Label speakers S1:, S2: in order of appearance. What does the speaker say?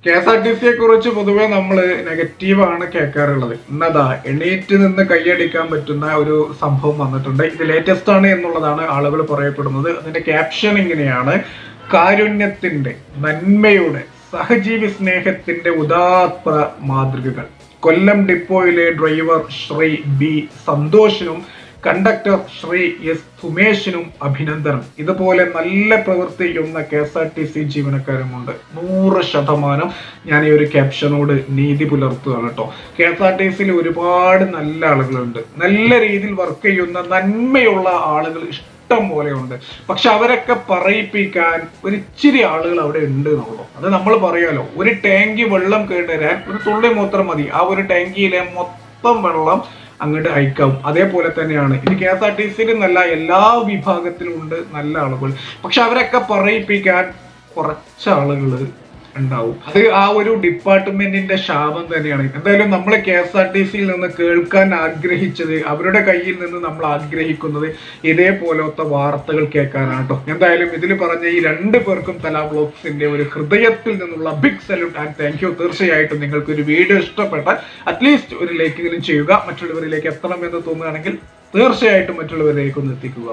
S1: KSRTC കുറിച്ച് പൊതുവെ നമ്മൾ നെഗറ്റീവാണ് കേൾക്കാറുള്ളത്. എന്നതാ എണീറ്റ് നിന്ന് കൈയടിക്കാൻ പറ്റുന്ന ഒരു സംഭവം വന്നിട്ടുണ്ട്. ഇത് ലേറ്റസ്റ്റ് ആണ് എന്നുള്ളതാണ് ആളുകൾ പറയപ്പെടുന്നത്. അതിന്റെ ക്യാപ്ഷൻ ഇങ്ങനെയാണ്: കാരുണ്യത്തിന്റെ, നന്മയുടെ, സഹജീവി സ്നേഹത്തിന്റെ ഉദാത്ത മാതൃകകൾ. കൊല്ലം ഡിപ്പോയിലെ ഡ്രൈവർ ശ്രീ ബി സന്തോഷിനും കണ്ടക്ടർ ശ്രീ എസ് സുമേഷിനും അഭിനന്ദനം. ഇതുപോലെ നല്ല പ്രവൃത്തി ചെയ്യുന്ന KSRTC ജീവനക്കാരുമുണ്ട്. 100% ഞാൻ ഈ ഒരു ക്യാപ്ഷനോട് നീതി പുലർത്തുകയാണ് കേട്ടോ. KSRTCയിൽ ഒരുപാട് നല്ല ആളുകളുണ്ട്, നല്ല രീതിയിൽ വർക്ക് ചെയ്യുന്ന നന്മയുള്ള ആളുകൾ ഇഷ്ടം പോലെയുണ്ട്. പക്ഷെ അവരൊക്കെ പറയിപ്പിക്കാൻ ഒരിച്ചിരി ആളുകൾ അവിടെ ഉണ്ട് എന്നുള്ളൂ. അത് നമ്മൾ പറയാലോ, ഒരു ടാങ്കി വെള്ളം കേട്ടുതരാൻ ഒരു തുള്ളി മൂത്രം മതി. ആ ഒരു ടാങ്കിയിലെ മൊത്തം വെള്ളം അങ്ങോട്ട് അയക്കാവും. അതേപോലെ തന്നെയാണ് ഇത്. KSRTCയിൽ നല്ല എല്ലാ വിഭാഗത്തിലും ഉണ്ട് നല്ല ആളുകൾ. പക്ഷെ അവരൊക്കെ പറയിപ്പിക്കാൻ കുറച്ച് ആളുകൾ ഉണ്ടാവും. അത് ആ ഒരു ഡിപ്പാർട്ട്മെന്റിന്റെ ശാപം തന്നെയാണ്. എന്തായാലും നമ്മൾ KSRTCയിൽ നിന്ന് കേൾക്കാൻ ആഗ്രഹിച്ചത്, അവരുടെ കയ്യിൽ നിന്ന് നമ്മൾ ആഗ്രഹിക്കുന്നത് ഇതേപോലത്തെ വാർത്തകൾ കേൾക്കാനാണ് കേട്ടോ. എന്തായാലും ഇതിൽ പറഞ്ഞ ഈ 2 പേർക്കും തല വ്ലോഗ്സിന്റെ ഒരു ഹൃദയത്തിൽ നിന്നുള്ള big salute and thank you. തീർച്ചയായിട്ടും നിങ്ങൾക്ക് ഒരു വീഡിയോ ഇഷ്ടപ്പെട്ടാൽ അറ്റ്ലീസ്റ്റ് ഒരു ലൈക്കെങ്കിലും ചെയ്യുക. മറ്റുള്ളവരിലേക്ക് എത്തണം എന്ന് തോന്നുകയാണെങ്കിൽ തീർച്ചയായിട്ടും മറ്റുള്ളവരിലേക്ക് ഒന്ന് എത്തിക്കുക.